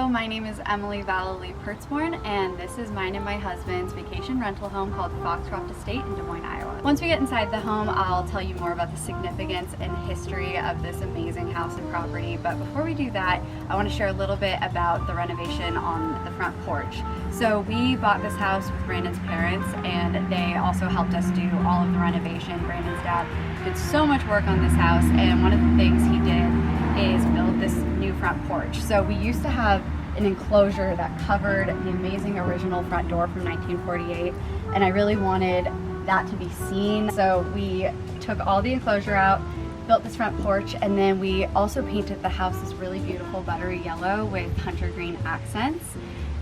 Hello, my name is Emily Vallely-Pertzborn, and this is mine and my husband's vacation rental home called Foxcroft Estate in Des Moines, Iowa. Once we get inside the home, I'll tell you more about the significance and history of this amazing house and property. But before we do that, I want to share a little bit about the renovation on the front porch. So we bought this house with Brandon's parents, and they also helped us do all of the renovation. Brandon's dad did so much work on this house, and one of the things he did is build this new front porch. So we used to have an enclosure that covered the amazing original front door from 1948, and I really wanted that to be seen. So we took all the enclosure out, built this front porch, and then we also painted the house this really beautiful buttery yellow with hunter green accents.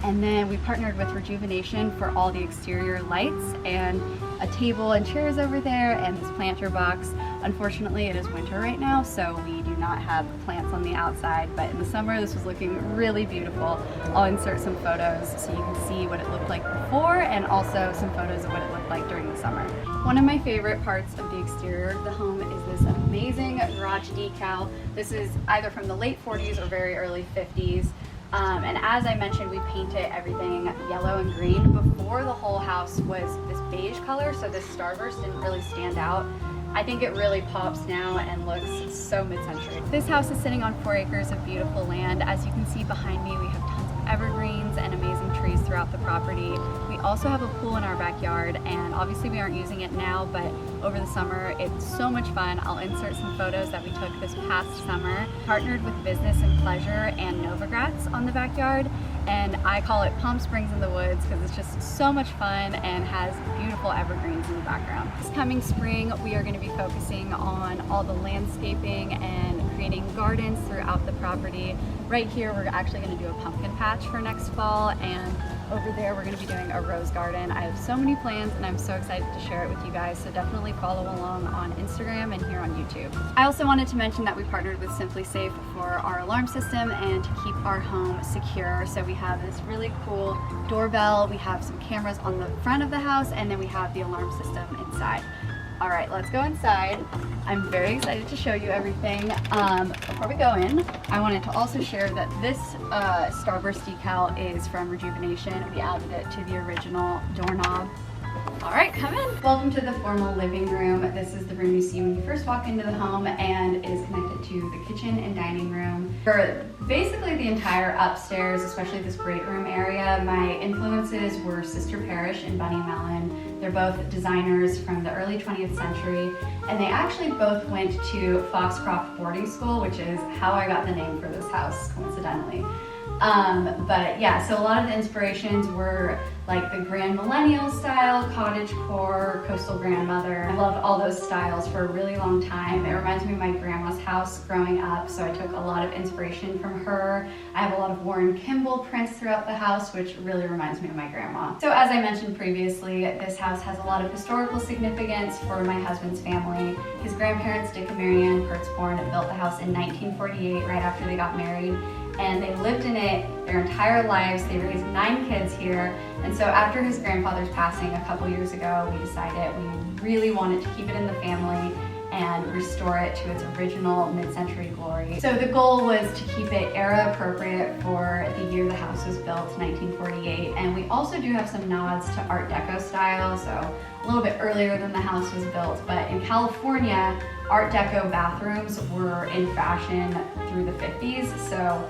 And then we partnered with Rejuvenation for all the exterior lights and a table and chairs over there and this planter box. Unfortunately, it is winter right now, so we do not have plants on the outside, but in the summer this was looking really beautiful. I'll insert some photos so you can see what it looked like before and also some photos of what it looked like during the summer. One of my favorite parts of the exterior of the home is this amazing garage decal. This is either from the late 40s or very early 50s. And as I mentioned, we painted everything yellow and green. Before, the whole house was this beige color, so this starburst didn't really stand out. I think it really pops now and looks so mid-century. This house is sitting on 4 acres of beautiful land. As you can see behind me, we have tons of evergreens and amazing trees throughout the property. We also have a pool in our backyard, and obviously we aren't using it now, but over the summer it's so much fun. I'll insert some photos that we took this past summer. Partnered with Business and Pleasure and Novogratz on the backyard, and I call it Palm Springs in the Woods because it's just so much fun and has beautiful evergreens in the background. This coming spring we are going to be focusing on all the landscaping and creating gardens throughout the property. Right here we're actually going to do a pumpkin patch for next fall, and over there we're going to be doing a rose garden. I have so many plans and I'm so excited to share it with you guys, so definitely follow along on Instagram and here on YouTube. I also wanted to mention that we partnered with Simply Safe for our alarm system and to keep our home secure. So we have this really cool doorbell, we have some cameras on the front of the house, and then we have the alarm system inside. All right, let's go inside. I'm very excited to show you everything. Before we go in, I wanted to also share that this starburst decal is from Rejuvenation. We added it to the original doorknob. All right, come in. Welcome to the formal living room. This is the room you see when you first walk into the home, and it is connected to the kitchen and dining room. For basically the entire upstairs, especially this great room area, my influences were Sister Parish and Bunny Mellon. They're both designers from the early 20th century, and they actually both went to Foxcroft boarding school, which is how I got the name for this house, coincidentally. But yeah, so a lot of the inspirations were like the grand millennial style, cottage core, coastal grandmother. I loved all those styles for a really long time. It reminds me of my grandma's house growing up, so I took a lot of inspiration from her. I have a lot of Warren Kimball prints throughout the house, which really reminds me of my grandma. So as I mentioned previously, this house has a lot of historical significance for my husband's family. His grandparents, Dick and Mary Ann Pertzborn, built the house in 1948, right after they got married, and they lived in it their entire lives. They raised 9 kids here, and so after his grandfather's passing a couple years ago, we decided we really wanted to keep it in the family and restore it to its original mid-century glory. So the goal was to keep it era appropriate for the year the house was built, 1948, and we also do have some nods to Art Deco style, so a little bit earlier than the house was built. But in California, Art Deco bathrooms were in fashion through the 50s, so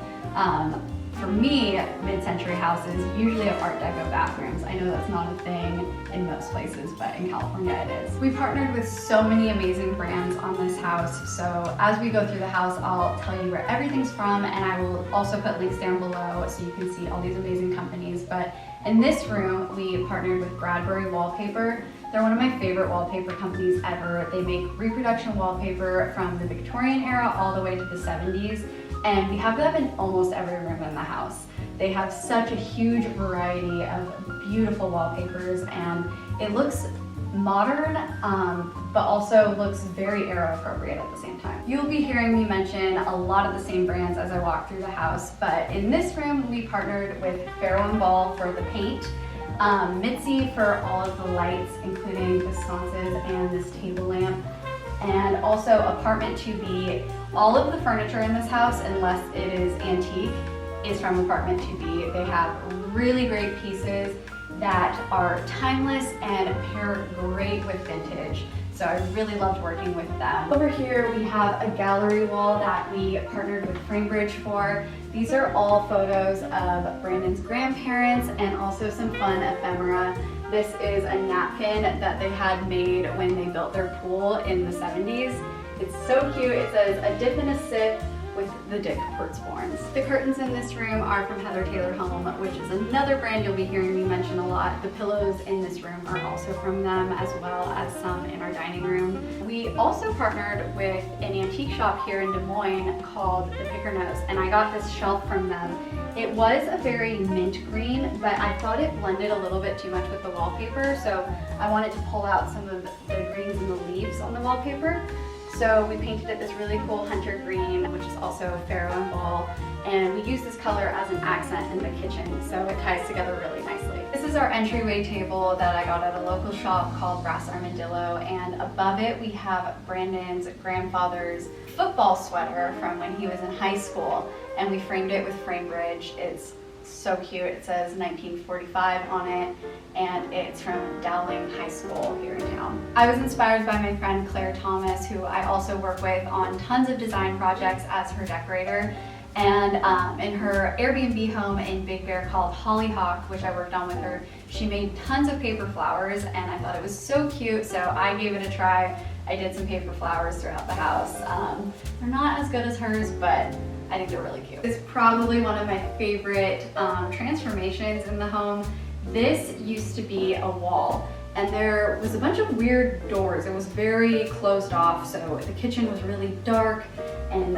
for me, mid-century houses usually have Art Deco bathrooms. I know that's not a thing in most places, but in California it is. We partnered with so many amazing brands on this house, so as we go through the house, I'll tell you where everything's from, and I will also put links down below so you can see all these amazing companies. But in this room, we partnered with Bradbury Wallpaper. They're one of my favorite wallpaper companies ever. They make reproduction wallpaper from the Victorian era all the way to the 70s. And we have them in almost every room in the house. They have such a huge variety of beautiful wallpapers, and it looks modern, but also looks very era appropriate at the same time. You'll be hearing me mention a lot of the same brands as I walk through the house, but in this room we partnered with Farrow & Ball for the paint, Mitzi for all of the lights, including the sconces and this table lamp, and also Apartment 2B. All of the furniture in this house, unless it is antique, is from Apartment 2B. They have really great pieces that are timeless and pair great with vintage. So I really loved working with them. Over here we have a gallery wall that we partnered with Framebridge for. These are all photos of Brandon's grandparents and also some fun ephemera. This is a napkin that they had made when they built their pool in the 70s. It's so cute. It says a dip and a sip with the Pertzborns. The curtains in this room are from Heather Taylor Home, which is another brand you'll be hearing me mention a lot. The pillows in this room are also from them, as well as some in our dining room. We also partnered with an antique shop here in Des Moines called the Picker Nose, and I got this shelf from them. It was a very mint green, but I thought it blended a little bit too much with the wallpaper, so I wanted to pull out some of the greens and the leaves on the wallpaper. So we painted it this really cool hunter green, which is also Pharaoh and Ball, and we use this color as an accent in the kitchen, so it ties together really nicely. This is our entryway table that I got at a local shop called Brass Armadillo, and above it we have Brandon's grandfather's football sweater from when he was in high school, and we framed it with Framebridge. It's so cute. It says 1945 on it, and it's from Dowling High School here in town. I was inspired by my friend Claire Thomas, who I also work with on tons of design projects as her decorator. And in her Airbnb home in Big Bear called Hollyhock, which I worked on with her, she made tons of paper flowers, and I thought it was so cute, so I gave it a try. I did some paper flowers throughout the house. They're not as good as hers, but I think they're really cute. This is probably one of my favorite transformations in the home. This used to be a wall, and there was a bunch of weird doors. It was very closed off, so the kitchen was really dark and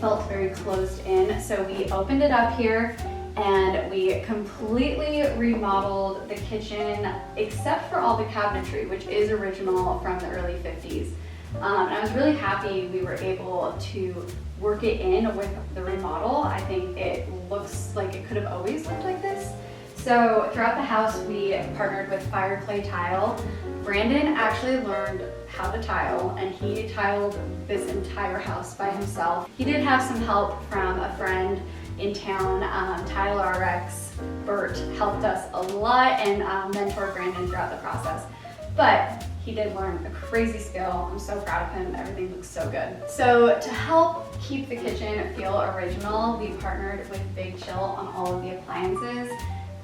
felt very closed in. So we opened it up here and we completely remodeled the kitchen except for all the cabinetry, which is original from the early 50s. And I was really happy we were able to work it in with the remodel. I think it looks like it could have always looked like this. So throughout the house, we partnered with Fireclay Tile. Brandon actually learned how to tile, and he tiled this entire house by himself. He did have some help from a friend in town, Tile RX. Bert helped us a lot and mentored Brandon throughout the process. But he did learn a crazy skill. I'm so proud of him. Everything looks so good. So to help keep the kitchen feel original, we partnered with Big Chill on all of the appliances.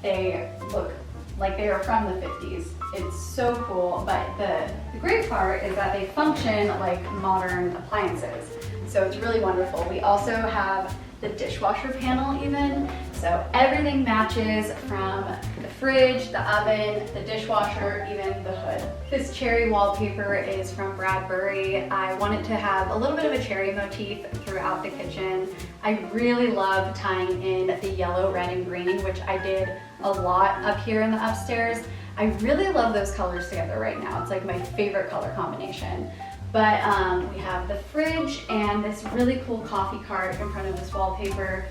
They look like they are from the 50s. It's so cool, but the great part is that they function like modern appliances. So it's really wonderful. We also have the dishwasher panel even. So everything matches, from the fridge, the oven, the dishwasher, even the hood. This cherry wallpaper is from Bradbury. I wanted to have a little bit of a cherry motif throughout the kitchen. I really love tying in the yellow, red, and green, which I did a lot up here in the upstairs. I really love those colors together right now. It's like my favorite color combination. But we have the fridge and this really cool coffee cart in front of this wallpaper.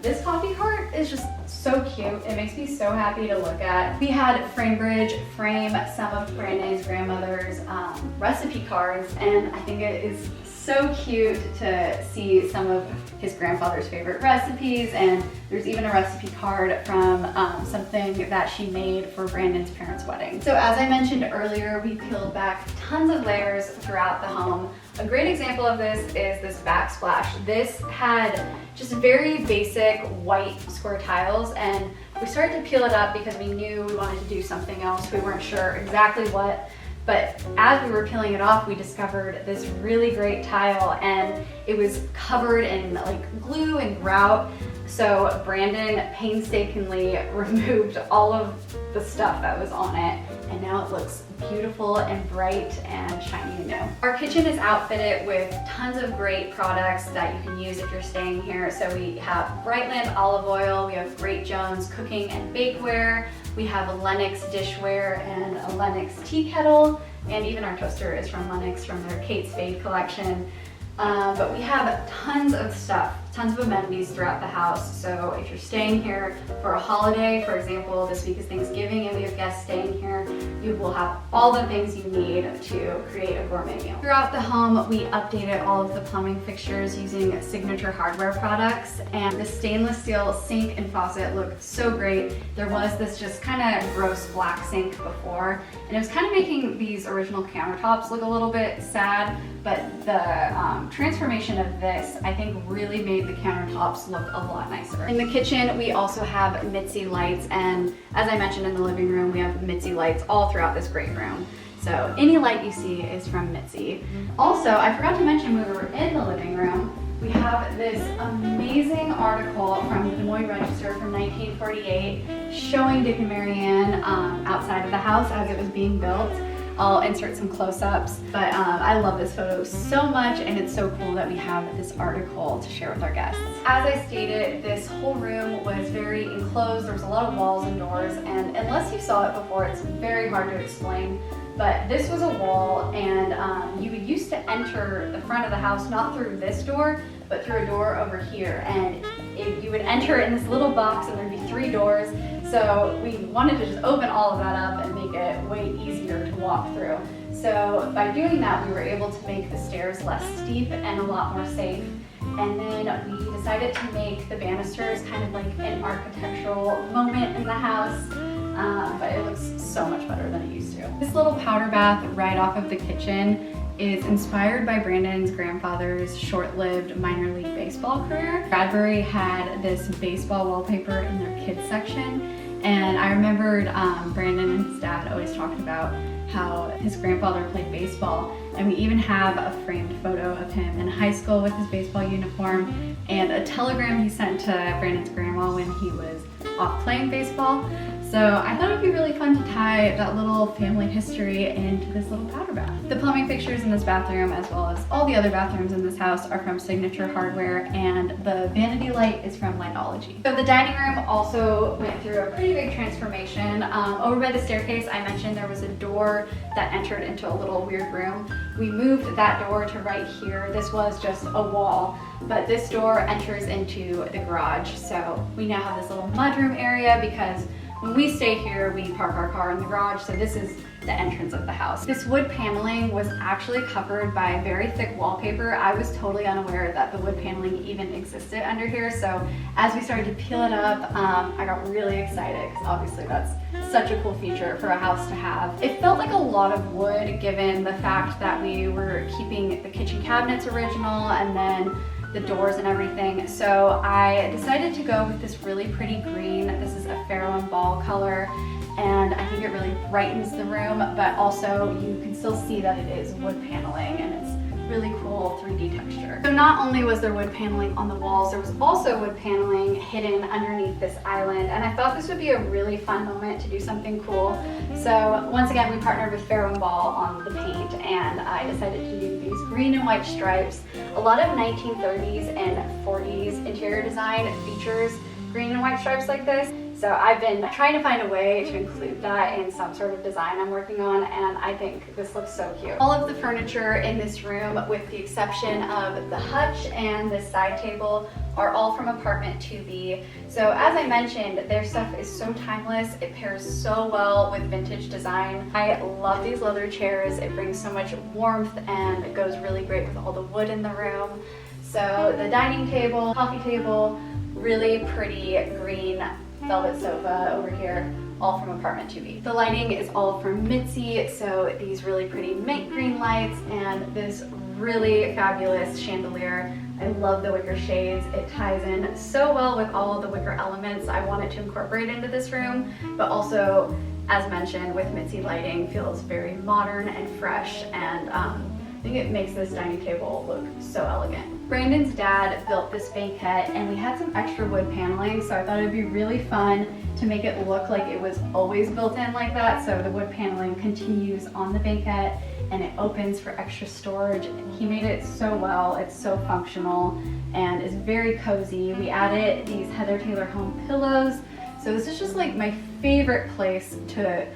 This coffee cart is just so cute. It makes me so happy to look at. We had Framebridge frame some of Brandon's grandmother's recipe cards, and I think it is so cute to see some of his grandfather's favorite recipes, and there's even a recipe card from something that she made for Brandon's parents' wedding. So as I mentioned earlier, we peeled back tons of layers throughout the home. A great example of this is this backsplash. This had just very basic white square tiles, and we started to peel it up because we knew we wanted to do something else. We weren't sure exactly what. But as we were peeling it off, we discovered this really great tile, and it was covered in like glue and grout. So Brandon painstakingly removed all of the stuff that was on it, and now it looks beautiful and bright and shiny and new. Our kitchen is outfitted with tons of great products that you can use if you're staying here. So we have Brightland olive oil, we have Great Jones cooking and bakeware, we have a Lennox dishware and a Lennox tea kettle, and even our toaster is from Lennox from their Kate Spade collection. But we have tons of stuff tons of amenities throughout the house. So if you're staying here for a holiday, for example, this week is Thanksgiving and we have guests staying here, you will have all the things you need to create a gourmet meal. Throughout the home, we updated all of the plumbing fixtures using signature hardware products, and the stainless steel sink and faucet looked so great. There was this just kind of gross black sink before, and it was kind of making these original countertops look a little bit sad, but the transformation of this, I think, really made the countertops look a lot nicer. In the kitchen, we also have Mitzi lights, and as I mentioned in the living room, we have Mitzi lights all throughout this great room. So any light you see is from Mitzi. Also, I forgot to mention when we were in the living room, we have this amazing article from the Des Moines Register from 1948 showing Dick and Mary Ann outside of the house as it was being built. I'll insert some close-ups, but I love this photo so much, and it's so cool that we have this article to share with our guests. As I stated, this whole room was very enclosed. There was a lot of walls and doors, and unless you saw it before, it's very hard to explain. But this was a wall, and you used to enter the front of the house not through this door, but through a door over here. And you would enter in this little box, and there'd be 3 doors. So we wanted to just open all of that up and make it way easier to walk through. So by doing that, we were able to make the stairs less steep and a lot more safe. And then we decided to make the banisters kind of like an architectural moment in the house. But it looks so much better than it used to. This little powder bath right off of the kitchen is inspired by Brandon's grandfather's short-lived minor league baseball career. Bradbury had this baseball wallpaper in their kids section, and I remembered Brandon and his dad always talked about how his grandfather played baseball, and we even have a framed photo of him in high school with his baseball uniform and a telegram he sent to Brandon's grandma when he was off playing baseball. So I thought it'd be really fun to tie that little family history into this little powder bath. The plumbing fixtures in this bathroom, as well as all the other bathrooms in this house, are from Signature Hardware, and the vanity light is from Lighnology. So the dining room also went through a pretty big transformation. Over by the staircase, I mentioned there was a door that entered into a little weird room. We moved that door to right here. This was just a wall, but this door enters into the garage. So we now have this little mudroom area because when we stay here, we park our car in the garage, so this is the entrance of the house. This wood paneling was actually covered by very thick wallpaper. I was totally unaware that the wood paneling even existed under here, so as we started to peel it up, I got really excited because obviously that's such a cool feature for a house to have. It felt like a lot of wood given the fact that we were keeping the kitchen cabinets original and then the doors and everything. So I decided to go with this really pretty green. This is a Pharaoh and Ball color, and I think it really brightens the room, but also you can still see that it is wood paneling, and it's really cool 3D texture. So not only was there wood paneling on the walls, there was also wood paneling hidden underneath this island, and I thought this would be a really fun moment to do something cool. So once again, we partnered with Pharaoh and Ball on the paint, and I decided to do these green and white stripes. A lot of 1930s and 40s interior design features green and white stripes like this. So I've been trying to find a way to include that in some sort of design I'm working on, and I think this looks so cute. All of the furniture in this room, with the exception of the hutch and this side table, are all from apartment 2B. So as I mentioned, their stuff is so timeless. It pairs so well with vintage design. I love these leather chairs. It brings so much warmth and it goes really great with all the wood in the room. So the dining table, coffee table, really pretty green velvet sofa over here, all from apartment 2B. The lighting is all from Mitzi, so these really pretty mint green lights and this really fabulous chandelier. I love the wicker shades. It ties in so well with all of the wicker elements I wanted to incorporate into this room, but also, as mentioned, with Mitzi lighting, feels very modern and fresh, and I think it makes this dining table look so elegant. Brandon's dad built this banquette, and we had some extra wood paneling, so I thought it'd be really fun to make it look like it was always built in like that. So the wood paneling continues on the banquette and it opens for extra storage. He made it so well. It's so functional and is very cozy. We added these Heather Taylor home pillows. So this is just like my favorite place to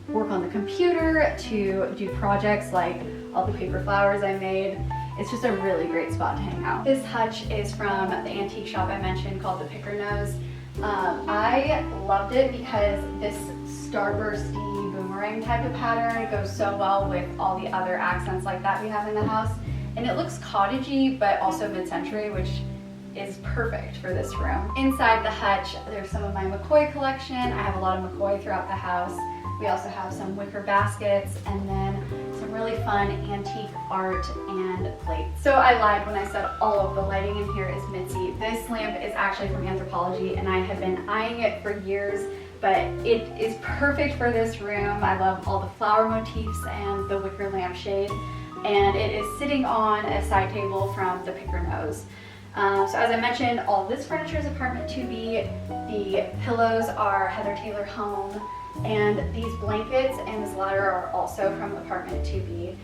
work on the computer, to do projects like all the paper flowers I made. it's just a really great spot to hang out. This hutch is from the antique shop I mentioned called the Picker Nose. I loved it because this starbursty boomerang type of pattern goes so well with all the other accents like that we have in the house. And it looks cottagey, but also mid-century, which is perfect for this room. Inside the hutch, there's some of my McCoy collection. I have a lot of McCoy throughout the house. We also have some wicker baskets and then some really fun antique art and plates. So I lied when I said all of the lighting in here is Mitzi. This lamp is actually from Anthropologie and I have been eyeing it for years, but it is perfect for this room. I love all the flower motifs and the wicker lampshade. And it is sitting on a side table from the Picker Nose. So as I mentioned, all this furniture is apartment 2B. The pillows are Heather Taylor Home, and these blankets and this ladder are also from apartment 2B.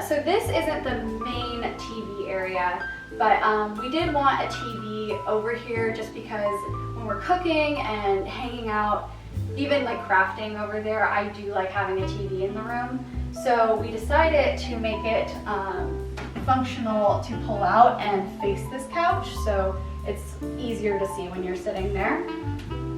So this isn't the main TV area, but we did want a TV over here just because when we're cooking and hanging out, even like crafting over there, I do like having a TV in the room. So we decided to make it functional to pull out and face this couch, so it's easier to see when you're sitting there.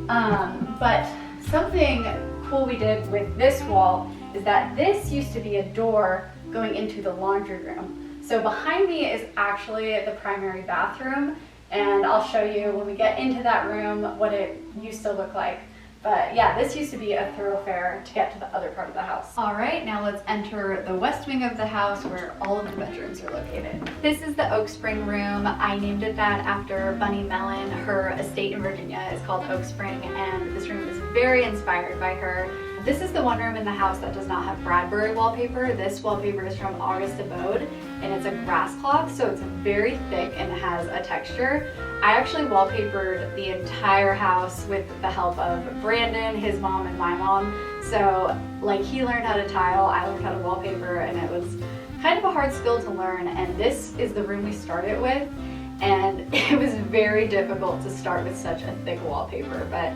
But something cool we did with this wall is that this used to be a door going into the laundry room. So behind me is actually the primary bathroom, and I'll show you when we get into that room what it used to look like. But yeah, this used to be a thoroughfare to get to the other part of the house. All right, now let's enter the west wing of the house where all of the bedrooms are located. This is the Oak Spring room. I named it that after Bunny Mellon. Her estate in Virginia is called Oak Spring, and this room is very inspired by her. This is the one room in the house that does not have Bradbury wallpaper. This wallpaper is from August Abode, and it's a grass cloth, so it's very thick and has a texture. I actually wallpapered the entire house with the help of Brandon, his mom, and my mom. So like he learned how to tile, I learned how to wallpaper, and it was kind of a hard skill to learn. And this is the room we started with, and it was very difficult to start with such a thick wallpaper, but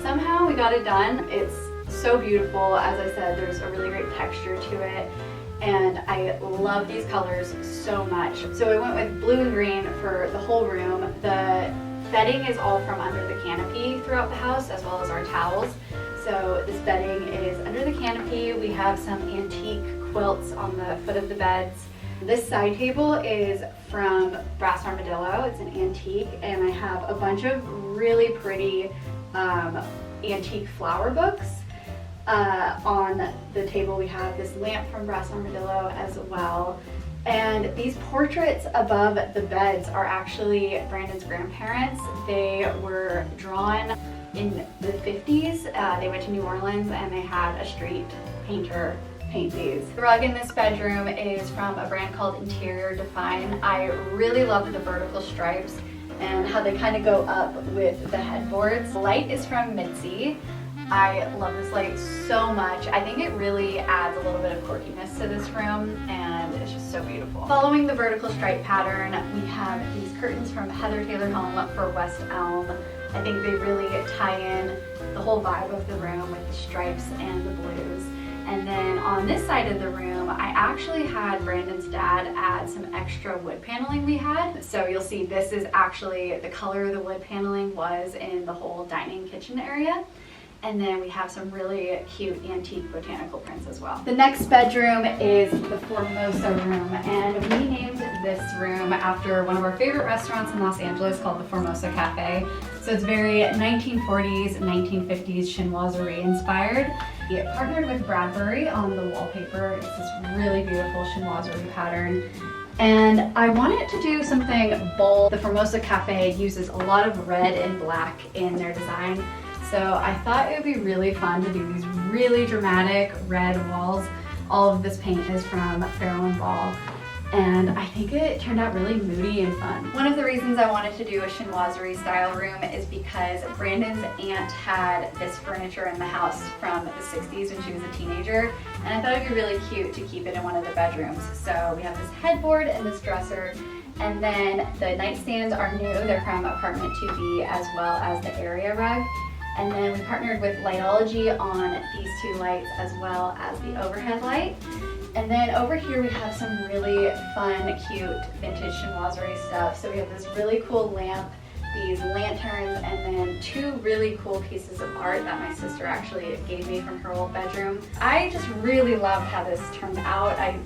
somehow we got it done. It's so beautiful. As I said, there's a really great texture to it, and I love these colors so much. So I went with blue and green for the whole room. The bedding is all from under the canopy throughout the house, as well as our towels. So this bedding is under the canopy. We have some antique quilts on the foot of the beds. This side table is from Brass Armadillo. It's an antique, and I have a bunch of really pretty antique flower books. On the table we have this lamp from Brass Armadillo as well. And these portraits above the beds are actually Brandon's grandparents. They were drawn in the 50s. They went to New Orleans and they had a street painter paint these. The rug in this bedroom is from a brand called Interior Define. I really love the vertical stripes and how they kind of go up with the headboards. The light is from Mitzi. I love this light so much. I think it really adds a little bit of quirkiness to this room, and it's just so beautiful. Following the vertical stripe pattern, we have these curtains from Heather Taylor Home for West Elm. I think they really tie in the whole vibe of the room with the stripes and the blues. And then on this side of the room, I actually had Brandon's dad add some extra wood paneling we had. So you'll see this is actually the color of the wood paneling was in the whole dining kitchen area. And then we have some really cute antique botanical prints as well. The next bedroom is the Formosa room, and we named this room after one of our favorite restaurants in Los Angeles called the Formosa Cafe. So it's very 1940s, 1950s chinoiserie inspired. We partnered with Bradbury on the wallpaper. It's this really beautiful chinoiserie pattern. And I wanted to do something bold. The Formosa Cafe uses a lot of red and black in their design. So I thought it would be really fun to do these really dramatic red walls. All of this paint is from Farrow & Ball, and I think it turned out really moody and fun. One of the reasons I wanted to do a chinoiserie style room is because Brandon's aunt had this furniture in the house from the 60s when she was a teenager, and I thought it would be really cute to keep it in one of the bedrooms. So we have this headboard and this dresser, and then the nightstands are new. They're from apartment 2B, as well as the area rug. And then we partnered with Lightology on these two lights as well as the overhead light. And then over here we have some really fun, cute vintage chinoiserie stuff. So we have this really cool lamp, these lanterns, and then two really cool pieces of art that my sister actually gave me from her old bedroom. I just really love how this turned out. I've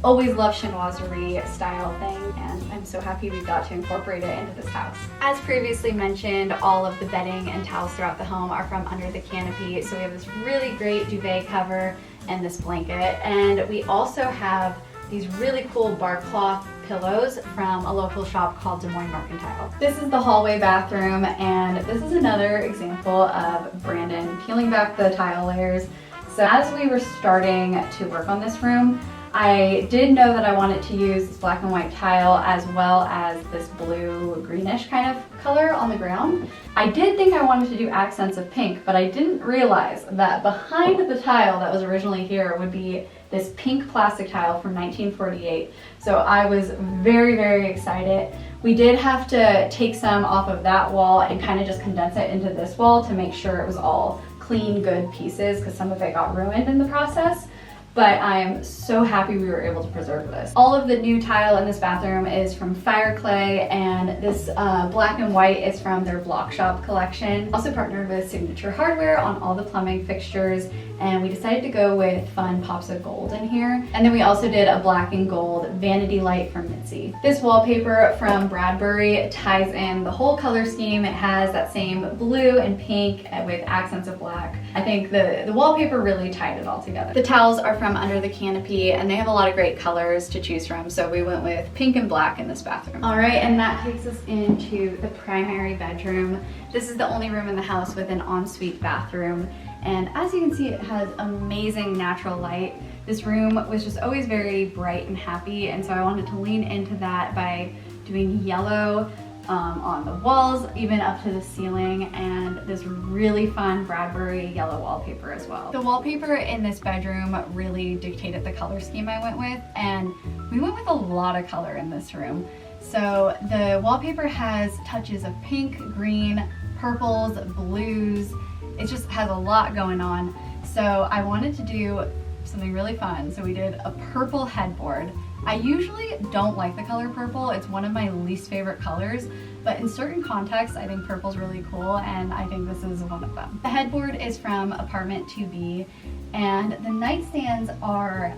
always loved chinoiserie style thing, and I'm so happy we got to incorporate it into this house. As previously mentioned, all of the bedding and towels throughout the home are from under the canopy. So we have this really great duvet cover and this blanket, and we also have these really cool bark cloth pillows from a local shop called Des Moines Mercantile. This is the hallway bathroom, and this is another example of Brandon peeling back the tile layers. So as we were starting to work on this room, I did know that I wanted to use this black and white tile as well as this blue greenish kind of color on the ground. I did think I wanted to do accents of pink, but I didn't realize that behind the tile that was originally here would be this pink plastic tile from 1948. So I was very, very excited. We did have to take some off of that wall and kind of just condense it into this wall to make sure it was all clean, good pieces, because some of it got ruined in the process. But I'm so happy we were able to preserve this. All of the new tile in this bathroom is from Fire Clay, and this black and white is from their Block Shop collection. Also partnered with Signature Hardware on all the plumbing fixtures, and we decided to go with fun pops of gold in here. And then we also did a black and gold vanity light from Mitzi. This wallpaper from Bradbury ties in the whole color scheme. It has that same blue and pink with accents of black. I think the wallpaper really tied it all together. The towels are from under the canopy, and they have a lot of great colors to choose from, so we went with pink and black in this bathroom. All right, and that takes us into the primary bedroom. This is the only room in the house with an ensuite bathroom, and as you can see, it has amazing natural light. This room was just always very bright and happy, and so I wanted to lean into that by doing yellow on the walls, even up to the ceiling, and this really fun Bradbury yellow wallpaper as well. The wallpaper in this bedroom really dictated the color scheme I went with, and we went with a lot of color in this room. So the wallpaper has touches of pink, green, purples, blues. It just has a lot going on. So I wanted to do something really fun. So we did a purple headboard. I usually don't like the color purple. It's one of my least favorite colors, but in certain contexts, I think purple's really cool, and I think this is one of them. The headboard is from Apartment 2B, and the nightstands are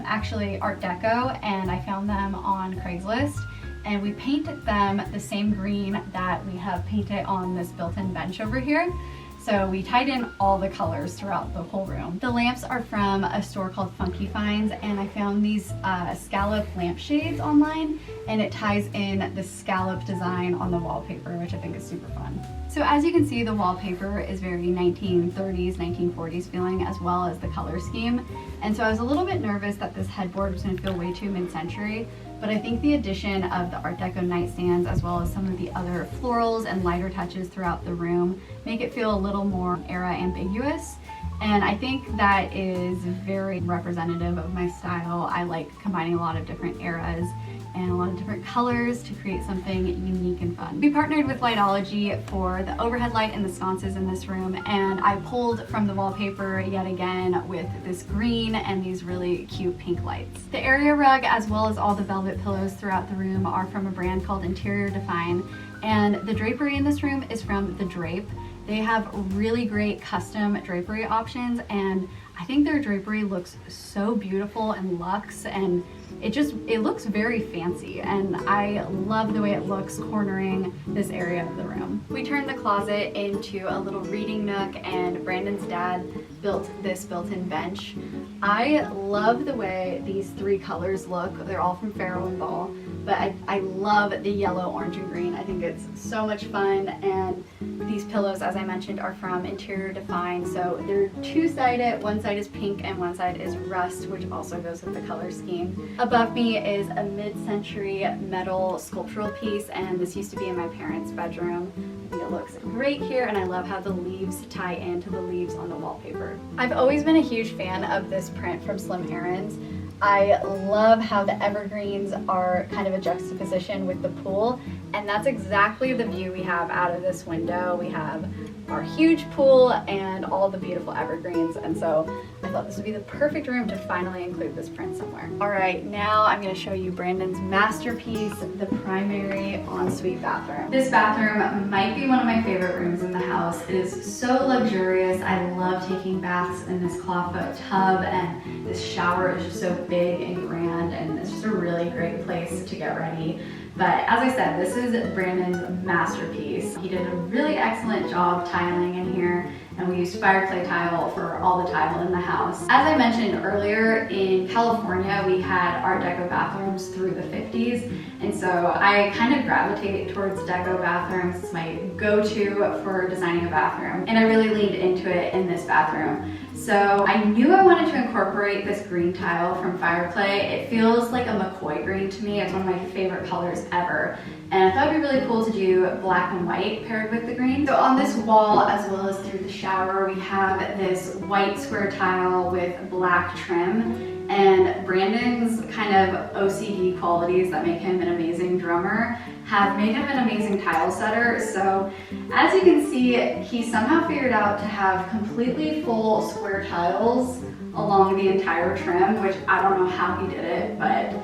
actually Art Deco, and I found them on Craigslist, and we painted them the same green that we have painted on this built-in bench over here. So we tied in all the colors throughout the whole room. The lamps are from a store called Funky Finds, and I found these scallop lampshades online, and it ties in the scallop design on the wallpaper, which I think is super fun. So as you can see, the wallpaper is very 1930s, 1940s feeling, as well as the color scheme. And so I was a little bit nervous that this headboard was gonna feel way too mid-century, but I think the addition of the Art Deco nightstands, as well as some of the other florals and lighter touches throughout the room, make it feel a little more era ambiguous. And I think that is very representative of my style. I like combining a lot of different eras and a lot of different colors to create something unique and fun. We partnered with Lightology for the overhead light and the sconces in this room, and I pulled from the wallpaper yet again with this green and these really cute pink lights. The area rug, as well as all the velvet pillows throughout the room, are from a brand called Interior Define, and the drapery in this room is from The Drape. They have really great custom drapery options, and I think their drapery looks so beautiful and luxe, and it looks very fancy, and I love the way it looks cornering this area of the room. We turned the closet into a little reading nook, and Brandon's dad built this built-in bench. I love the way these three colors look. They're all from Farrow and Ball, but I love the yellow, orange, and green. I think it's so much fun, and these pillows, as I mentioned, are from Interior Define, so they're two-sided. One side is pink and one side is rust, which also goes with the color scheme. Above me is a mid-century metal sculptural piece, and this used to be in my parents' bedroom. I think it looks great here, and I love how the leaves tie into the leaves on the wallpaper. I've always been a huge fan of this print from Slim Aarons. I love how the evergreens are kind of a juxtaposition with the pool, and that's exactly the view we have out of this window. We have our huge pool and all the beautiful evergreens, and so I thought this would be the perfect room to finally include this print somewhere. All right, now I'm going to show you Brandon's masterpiece, the primary ensuite bathroom. This bathroom might be one of my favorite rooms in the house. It is so luxurious. I love taking baths in this clawfoot tub, and this shower is just so big and grand, and it's just a really great place to get ready. But as I said, this is Brandon's masterpiece. He did a really excellent job tiling in here, and we used fireplace tile for all the tile in the house. As I mentioned earlier, in California, we had Art Deco bathrooms through the 50s, and so I kind of gravitate towards deco bathrooms. It's my go-to for designing a bathroom, and I really leaned into it in this bathroom. So I knew I wanted to incorporate this green tile from Fireplay. It feels like a McCoy green to me. It's one of my favorite colors ever. And I thought it'd be really cool to do black and white paired with the green. So on this wall, as well as through the shower, we have this white square tile with black trim. And Brandon's kind of OCD qualities that make him an amazing drummer have made him an amazing tile setter. So as you can see, he somehow figured out to have completely full square tiles along the entire trim, which I don't know how he did it, but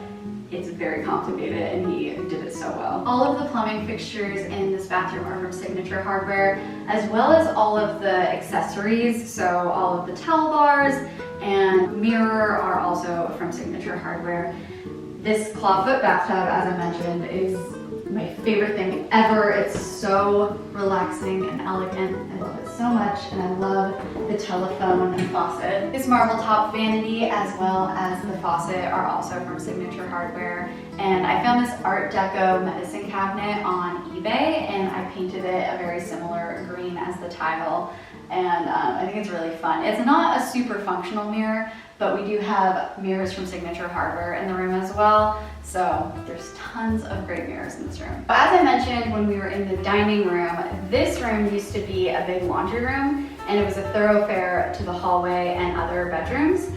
it's very complicated and he did it so well. All of the plumbing fixtures in this bathroom are from Signature Hardware, as well as all of the accessories. So all of the towel bars and mirror are also from Signature Hardware. This clawfoot bathtub, as I mentioned, is my favorite thing ever. It's so relaxing and elegant. I love it so much, and I love the telephone and faucet. This marble top vanity as well as the faucet are also from Signature Hardware, and I found this Art Deco medicine cabinet on eBay, and I painted it a very similar green as the tile, and I think it's really fun. It's not a super functional mirror, but we do have mirrors from Signature Hardware in the room as well, so there's tons of great mirrors in this room. But as I mentioned when we were in the dining room, this room used to be a big laundry room, and it was a thoroughfare to the hallway and other bedrooms.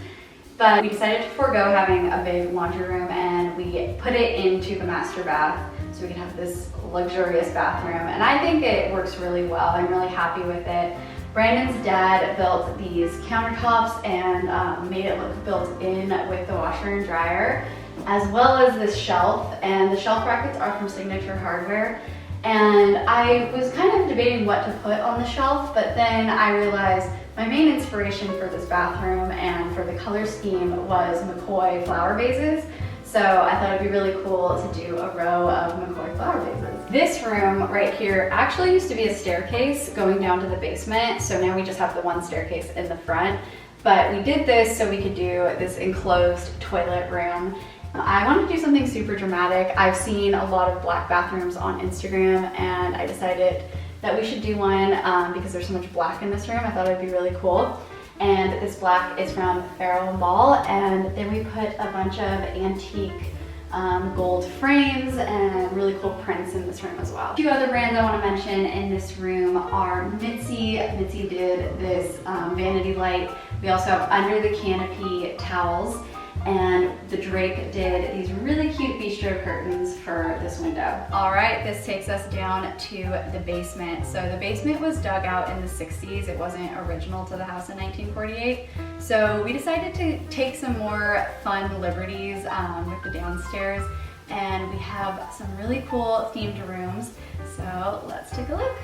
But we decided to forego having a big laundry room, and we put it into the master bath so we could have this luxurious bathroom, and I think it works really well. I'm really happy with it. Brandon's dad built these countertops and made it look built in with the washer and dryer, as well as this shelf, and the shelf brackets are from Signature Hardware. And I was kind of debating what to put on the shelf, but then I realized my main inspiration for this bathroom and for the color scheme was McCoy flower vases. So I thought it'd be really cool to do a row of McCoy flower vases. This room right here actually used to be a staircase going down to the basement, so now we just have the one staircase in the front. But we did this so we could do this enclosed toilet room. I wanted to do something super dramatic. I've seen a lot of black bathrooms on Instagram, and I decided that we should do one because there's so much black in this room. I thought it'd be really cool. And this black is from Farrow & Ball, and then we put a bunch of antique gold frames and really cool prints in this room as well. Two other brands I want to mention in this room are Mitzi. Mitzi did this vanity light. We also have under the canopy towels, and the drape did these really cute bistro curtains for this window. All right, this takes us down to the basement. So the basement was dug out in the 60s. It wasn't original to the house in 1948. So we decided to take some more fun liberties with the downstairs, and we have some really cool themed rooms. So let's take a look.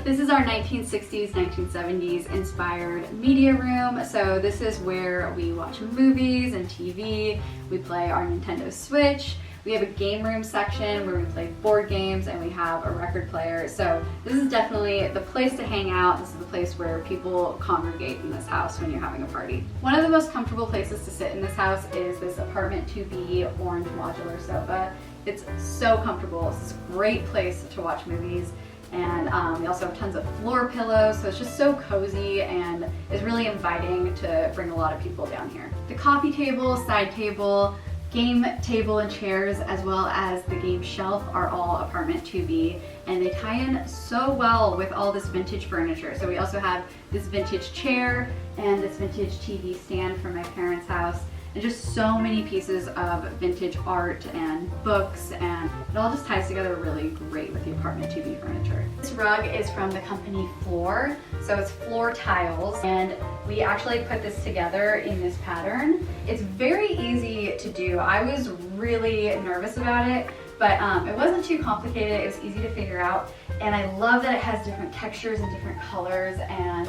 This is our 1960s, 1970s inspired media room. So this is where we watch movies and TV. We play our Nintendo Switch. We have a game room section where we play board games, and we have a record player. So this is definitely the place to hang out. This is the place where people congregate in this house when you're having a party. One of the most comfortable places to sit in this house is this apartment 2B orange modular sofa. It's so comfortable. It's a great place to watch movies. And we also have tons of floor pillows, so it's just so cozy and is really inviting to bring a lot of people down here. The coffee table, side table, game table and chairs, as well as the game shelf, are all apartment 2B, and they tie in so well with all this vintage furniture. So we also have this vintage chair and this vintage TV stand from my parents' house, and just so many pieces of vintage art and books, and it all just ties together really great with the apartment 2B furniture. This rug is from the company Floor, so it's floor tiles, and we actually put this together in this pattern. It's very easy to do. I was really nervous about it, but it wasn't too complicated. It was easy to figure out, and I love that it has different textures and different colors, and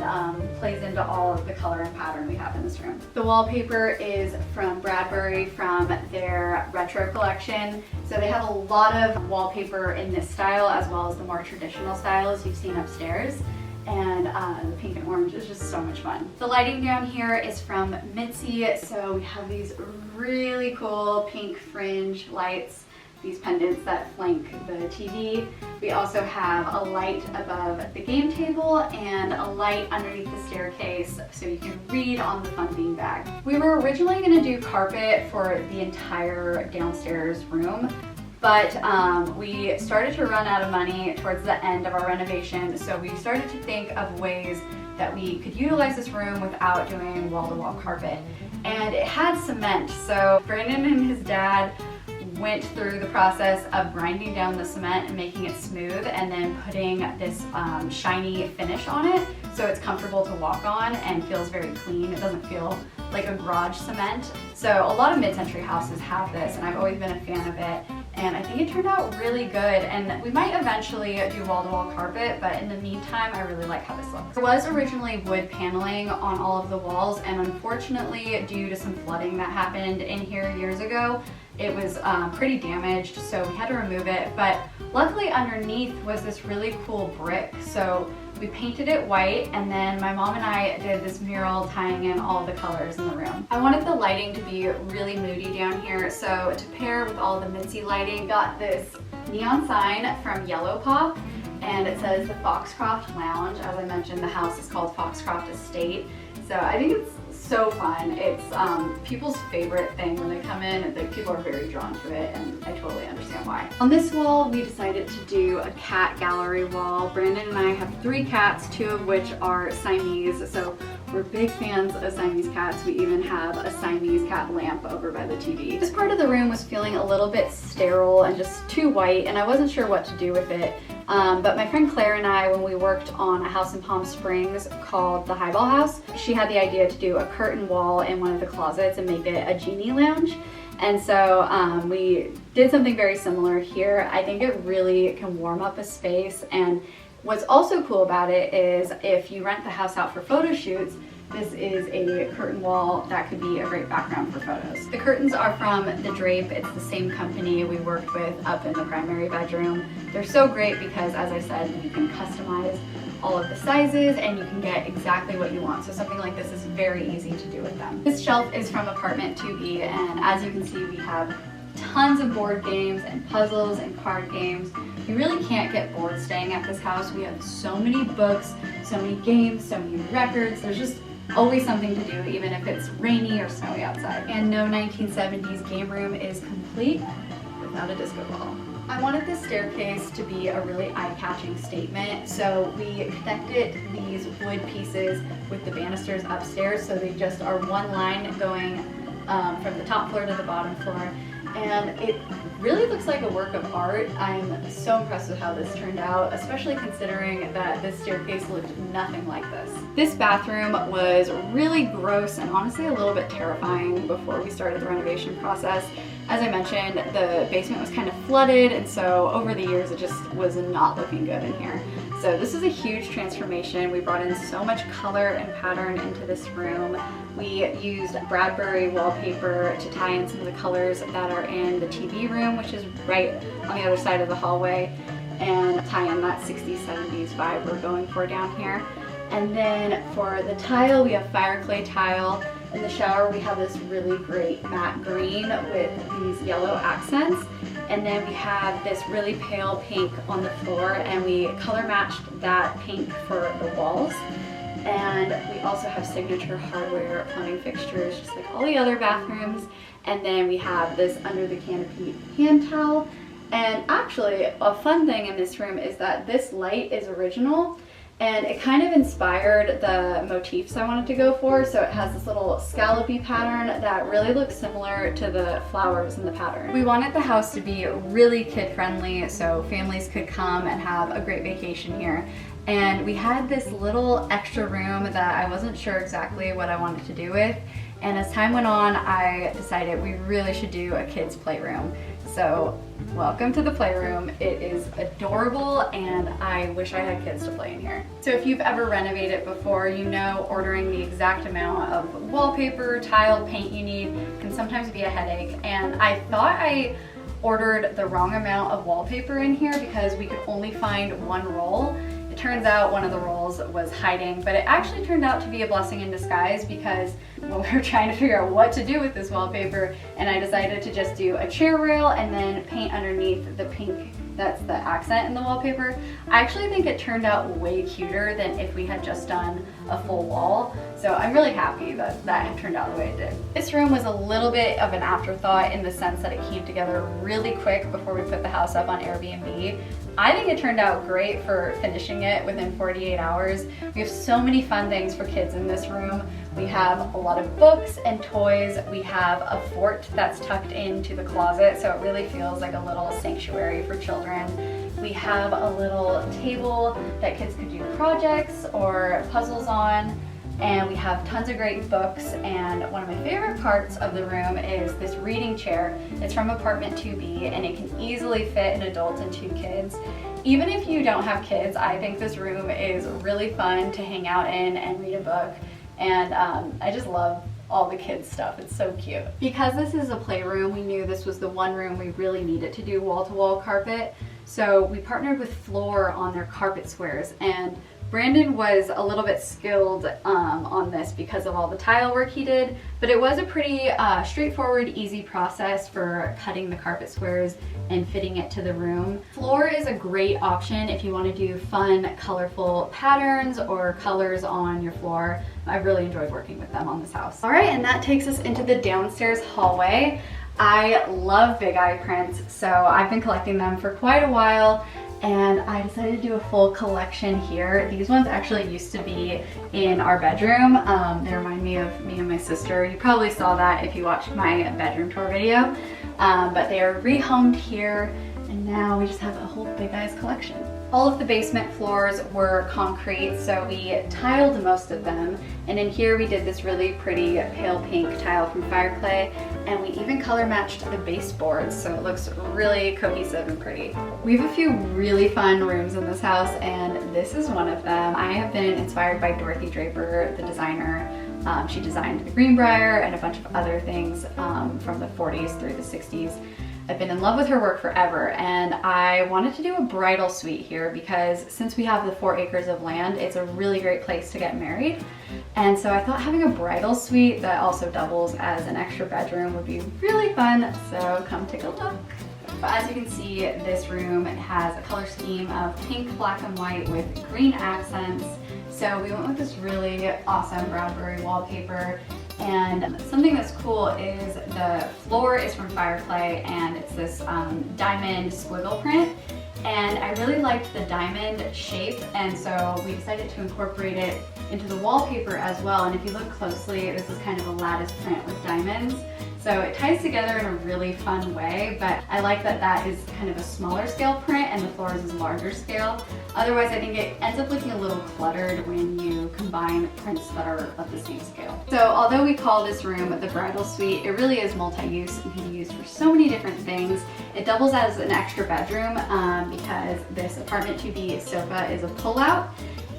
plays into all of the color and pattern we have in this room. The wallpaper is from Bradbury from their retro collection. So they have a lot of wallpaper in this style, as well as the more traditional styles you've seen upstairs. And the pink and orange is just so much fun. The lighting down here is from Mitzi, so we have these really cool pink fringe lights, these pendants that flank the TV. We also have a light above the game table and a light underneath the staircase so you can read on the fun beanbag. We were originally going to do carpet for the entire downstairs room, but we started to run out of money towards the end of our renovation, so we started to think of ways that we could utilize this room without doing wall-to-wall carpet. And it had cement, so Brandon and his dad went through the process of grinding down the cement and making it smooth, and then putting this shiny finish on it so it's comfortable to walk on and feels very clean. It doesn't feel like a garage cement. So a lot of mid-century houses have this, and I've always been a fan of it, and I think it turned out really good. And we might eventually do wall-to-wall carpet, but in the meantime I really like how this looks. There was originally wood paneling on all of the walls, and unfortunately, due to some flooding that happened in here years ago, it was pretty damaged, so we had to remove it. But luckily underneath was this really cool brick, so we painted it white, and then my mom and I did this mural tying in all the colors in the room. I wanted the lighting to be really moody down here, so to pair with all the Mitzi lighting, got this neon sign from Yellow Pop, and it says the Foxcroft Lounge. As I mentioned, the house is called Foxcroft Estate, so I think it's so fun. It's people's favorite thing when they come in. Like, people are very drawn to it, and I totally understand why. On this wall, we decided to do a cat gallery wall. Brandon and I have 3 cats, 2 of which are Siamese, so we're big fans of Siamese cats. We even have a Siamese cat lamp over by the TV. This part of the room was feeling a little bit sterile and just too white, and I wasn't sure what to do with it. But my friend Claire and I, when we worked on a house in Palm Springs called the Highball House, she had the idea to do a curtain wall in one of the closets and make it a genie lounge. And so we did something very similar here. I think it really can warm up a space, and what's also cool about it is if you rent the house out for photo shoots, this is a curtain wall that could be a great background for photos. The curtains are from The Drape. It's the same company we worked with up in the primary bedroom. They're so great because, as I said, you can customize all of the sizes and you can get exactly what you want. So something like this is very easy to do with them. This shelf is from apartment 2B, and as you can see, we have tons of board games and puzzles and card games. You really can't get bored staying at this house. We have so many books, so many games, so many records. There's just always something to do, even if it's rainy or snowy outside. And no 1970s game room is complete without a disco ball. I wanted this staircase to be a really eye-catching statement, so we connected these wood pieces with the banisters upstairs, so they just are one line going from the top floor to the bottom floor. And it really looks like a work of art. I'm so impressed with how this turned out, especially considering that this staircase looked nothing like this. This bathroom was really gross and honestly a little bit terrifying before we started the renovation process. As I mentioned, the basement was kind of flooded, and so over the years it just was not looking good in here. So this is a huge transformation. We brought in so much color and pattern into this room. We used Bradbury wallpaper to tie in some of the colors that are in the TV room, which is right on the other side of the hallway, and tie in that 60s, 70s vibe we're going for down here. And then for the tile, we have fire clay tile. In the shower, we have this really great matte green with these yellow accents. And then we have this really pale pink on the floor, and we color matched that pink for the walls. And we also have signature hardware plumbing fixtures, just like all the other bathrooms. And then we have this under the canopy hand towel. And actually, a fun thing in this room is that this light is original, and it kind of inspired the motifs I wanted to go for. So it has this little scallopy pattern that really looks similar to the flowers in the pattern. We wanted the house to be really kid-friendly so families could come and have a great vacation here. And we had this little extra room that I wasn't sure exactly what I wanted to do with. And as time went on, I decided we really should do a kids' playroom. So welcome to the playroom. It is adorable, and I wish I had kids to play in here. So if you've ever renovated before, you know ordering the exact amount of wallpaper, tile, paint you need can sometimes be a headache. And I thought I ordered the wrong amount of wallpaper in here because we could only find one roll. It turns out one of the rolls was hiding, but it actually turned out to be a blessing in disguise because when we were trying to figure out what to do with this wallpaper, and I decided to just do a chair rail and then paint underneath the pink that's the accent in the wallpaper. I actually think it turned out way cuter than if we had just done a full wall. So I'm really happy that that turned out the way it did. This room was a little bit of an afterthought in the sense that it came together really quick before we put the house up on Airbnb. I think it turned out great for finishing it within 48 hours. We have so many fun things for kids in this room. We have a lot of books and toys. We have a fort that's tucked into the closet, so it really feels like a little sanctuary for children. We have a little table that kids could do projects or puzzles on. And we have tons of great books, and one of my favorite parts of the room is this reading chair. It's from apartment 2B, and it can easily fit an adult and 2 kids. Even if you don't have kids, I think this room is really fun to hang out in and read a book. And I just love all the kids stuff. It's so cute. Because this is a playroom, we knew this was the one room we really needed to do wall-to-wall carpet. So we partnered with Floor on their carpet squares, and Brandon was a little bit skilled on this because of all the tile work he did, but it was a pretty straightforward, easy process for cutting the carpet squares and fitting it to the room. Floor is a great option if you want to do fun, colorful patterns or colors on your floor. I really enjoyed working with them on this house. All right, and that takes us into the downstairs hallway. I love big eye prints, so I've been collecting them for quite a while. And I decided to do a full collection here. These ones actually used to be in our bedroom. They remind me of me and my sister. You probably saw that if you watched my bedroom tour video. But they are rehomed here, and now we just have a whole big eyes collection. All of the basement floors were concrete, so we tiled most of them. And in here we did this really pretty pale pink tile from Fire Clay, and we even color matched the baseboards, so it looks really cohesive and pretty. We have a few really fun rooms in this house, and this is one of them. I have been inspired by Dorothy Draper, the designer. She designed the Greenbrier and a bunch of other things from the 40s through the 60s. I've been in love with her work forever, and I wanted to do a bridal suite here because since we have the 4 acres of land, it's a really great place to get married. And so I thought having a bridal suite that also doubles as an extra bedroom would be really fun, so come take a look. But as you can see, this room has a color scheme of pink, black, and white with green accents. So we went with this really awesome Bradbury wallpaper. And something that's cool is the floor is from Fire Clay, and it's this diamond squiggle print. And I really liked the diamond shape, and so we decided to incorporate it into the wallpaper as well. And if you look closely, this is kind of a lattice print with diamonds. So it ties together in a really fun way, but I like that that is kind of a smaller scale print and the floors is larger scale. Otherwise, I think it ends up looking a little cluttered when you combine prints that are of the same scale. So although we call this room the bridal suite, it really is multi-use and can be used for so many different things. It doubles as an extra bedroom because this apartment 2B sofa is a pull-out.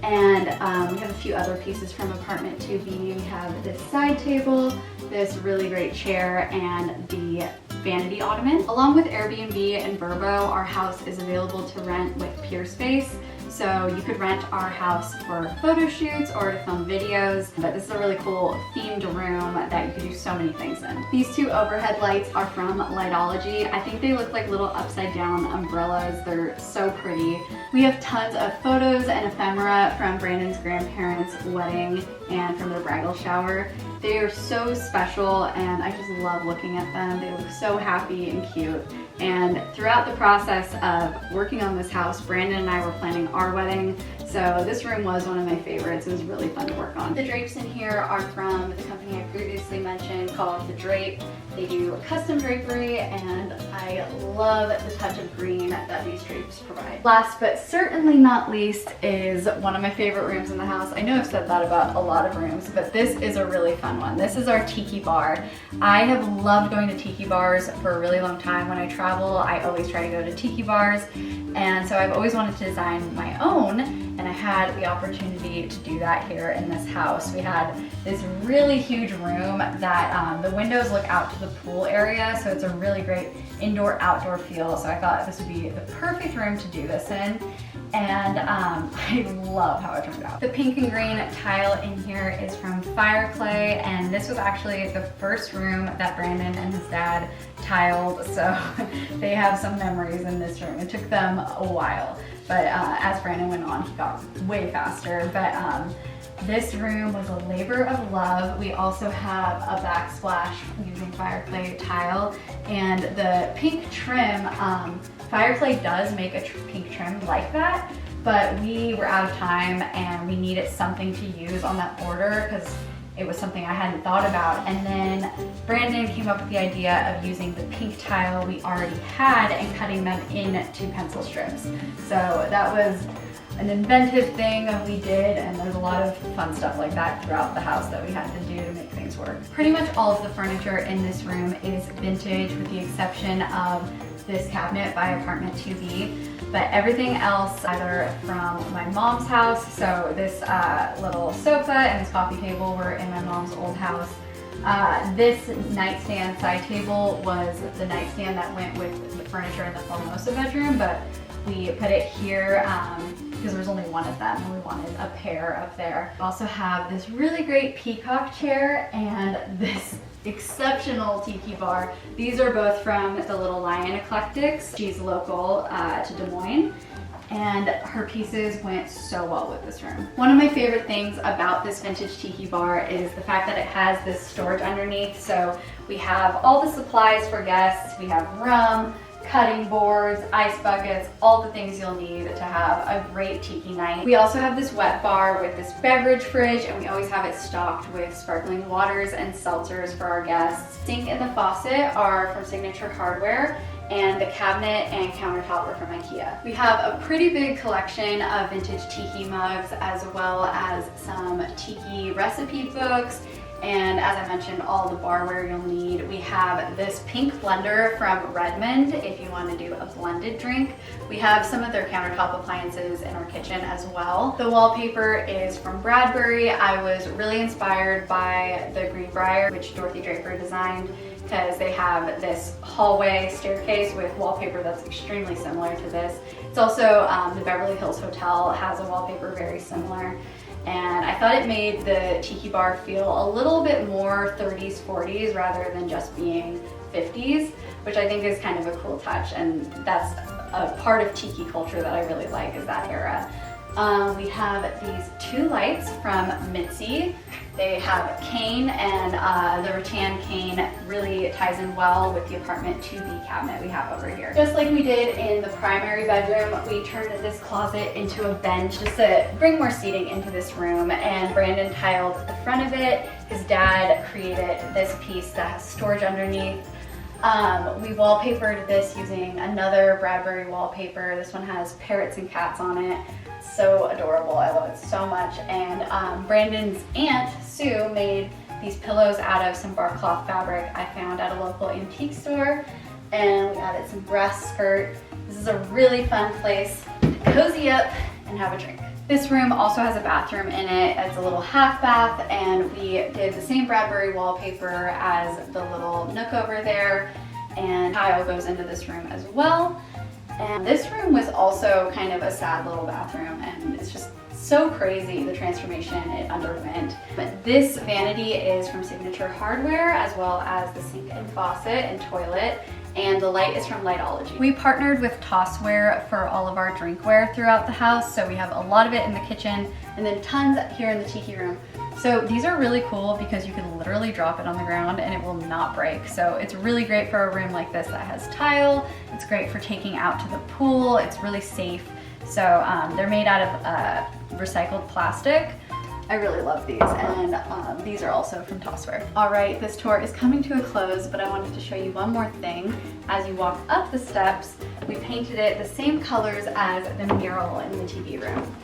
And we have a few other pieces from apartment 2B. We have this side table, this really great chair, and the vanity ottoman. Along with Airbnb and Vrbo, our house is available to rent with Peer Space. So you could rent our house for photo shoots or to film videos, but this is a really cool themed room that you could do so many things in. These two overhead lights are from Lightology. I think they look like little upside down umbrellas. They're so pretty. We have tons of photos and ephemera from Brandon's grandparents' wedding and from their bridal shower. They are so special and I just love looking at them. They look so happy and cute. And throughout the process of working on this house, Brandon and I were planning our wedding, so this room was one of my favorites. It was really fun to work on. The drapes in here are from the company I previously mentioned called The Drape. They do custom drapery and I love the touch of green that these drapes provide. Last but certainly not least is one of my favorite rooms in the house. I know I've said that about a lot of rooms, but this is a really fun one. This is our Tiki bar. I have loved going to Tiki bars for a really long time. When I travel, I always try to go to Tiki bars, and so I've always wanted to design my own, and I had the opportunity to do that here in this house. We had this really huge room that the windows look out to the pool area, so it's a really great indoor-outdoor feel, so I thought this would be the perfect room to do this in. And I love how it turned out. The pink and green tile in here is from Fireclay, and this was actually the first room that Brandon and his dad tiled, so they have some memories in this room. It took them a while, but as Brandon went on, he got way faster. But this room was a labor of love. We also have a backsplash using Fireclay tile, and the pink trim, Fireclay does make a pink trim like that, but we were out of time and we needed something to use on that order because it was something I hadn't thought about. And then Brandon came up with the idea of using the pink tile we already had and cutting them into pencil strips. So that was an inventive thing we did, and there's a lot of fun stuff like that throughout the house that we had to do to make things work. Pretty much all of the furniture in this room is vintage with the exception of this cabinet by Apartment 2B, but everything else either from my mom's house. So this little sofa and this coffee table were in my mom's old house. This nightstand side table was the nightstand that went with the furniture in the Formosa bedroom, but we put it here because there was only one of them and we wanted a pair up there. We also have this really great peacock chair and this exceptional tiki bar. These are both from the Little Lion Eclectics. She's local to Des Moines, and her pieces went so well with this room. One of my favorite things about this vintage tiki bar is the fact that it has this storage underneath. So we have all the supplies for guests. We have rum, cutting boards, ice buckets, all the things you'll need to have a great tiki night. We also have this wet bar with this beverage fridge, and we always have it stocked with sparkling waters and seltzers for our guests. Sink and the faucet are from Signature Hardware, and the cabinet and countertop are from IKEA. We have a pretty big collection of vintage tiki mugs as well as some tiki recipe books. And as I mentioned, all the barware you'll need. We have this pink blender from Redmond if you want to do a blended drink. We have some of their countertop appliances in our kitchen as well. The wallpaper is from Bradbury. I was really inspired by the Greenbrier, which Dorothy Draper designed, because they have this hallway staircase with wallpaper that's extremely similar to this. It's also the Beverly Hills Hotel has a wallpaper very similar. And I thought it made the tiki bar feel a little bit more 30s, 40s rather than just being 50s, which I think is kind of a cool touch, and that's a part of tiki culture that I really like, is that era. We have these two lights from Mitzi. They have cane, and the rattan cane really ties in well with the Apartment 2B cabinet we have over here. Just like we did in the primary bedroom, we turned this closet into a bench just to bring more seating into this room, and Brandon tiled the front of it. His dad created this piece that has storage underneath. We wallpapered this using another Bradbury wallpaper. This one has parrots and cats on it. So adorable, I love it so much. And Brandon's aunt, Sue, made these pillows out of some bark cloth fabric I found at a local antique store. And we added some brass skirt. This is a really fun place to cozy up and have a drink. This room also has a bathroom in it. It's a little half bath, and we did the same Bradbury wallpaper as the little nook over there, and tile goes into this room as well. And this room was also kind of a sad little bathroom, and it's just so crazy the transformation it underwent. But this vanity is from Signature Hardware, as well as the sink and faucet and toilet, and the light is from Lightology. We partnered with Tossware for all of our drinkware throughout the house, so we have a lot of it in the kitchen and then tons here in the Tiki room. So these are really cool because you can literally drop it on the ground and it will not break. So it's really great for a room like this that has tile. It's great for taking out to the pool. It's really safe. So they're made out of recycled plastic. I really love these, and these are also from Tossware. All right, this tour is coming to a close, but I wanted to show you one more thing. As you walk up the steps, we painted it the same colors as the mural in the TV room.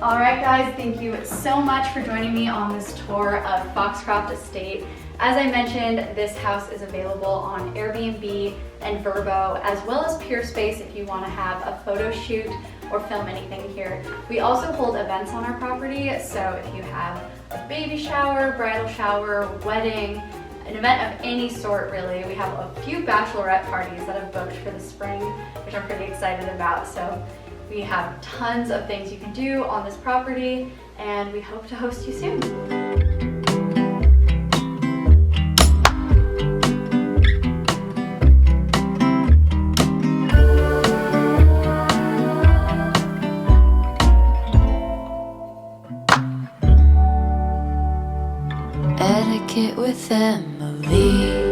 All right, guys, thank you so much for joining me on this tour of Foxcroft Estate. As I mentioned, this house is available on Airbnb and Vrbo, as well as PureSpace if you want to have a photo shoot or film anything here. We also hold events on our property, so if you have a baby shower, bridal shower, wedding, an event of any sort really. We have a few bachelorette parties that I've booked for the spring, which I'm pretty excited about. So we have tons of things you can do on this property, and we hope to host you soon. Etiquette with Emily.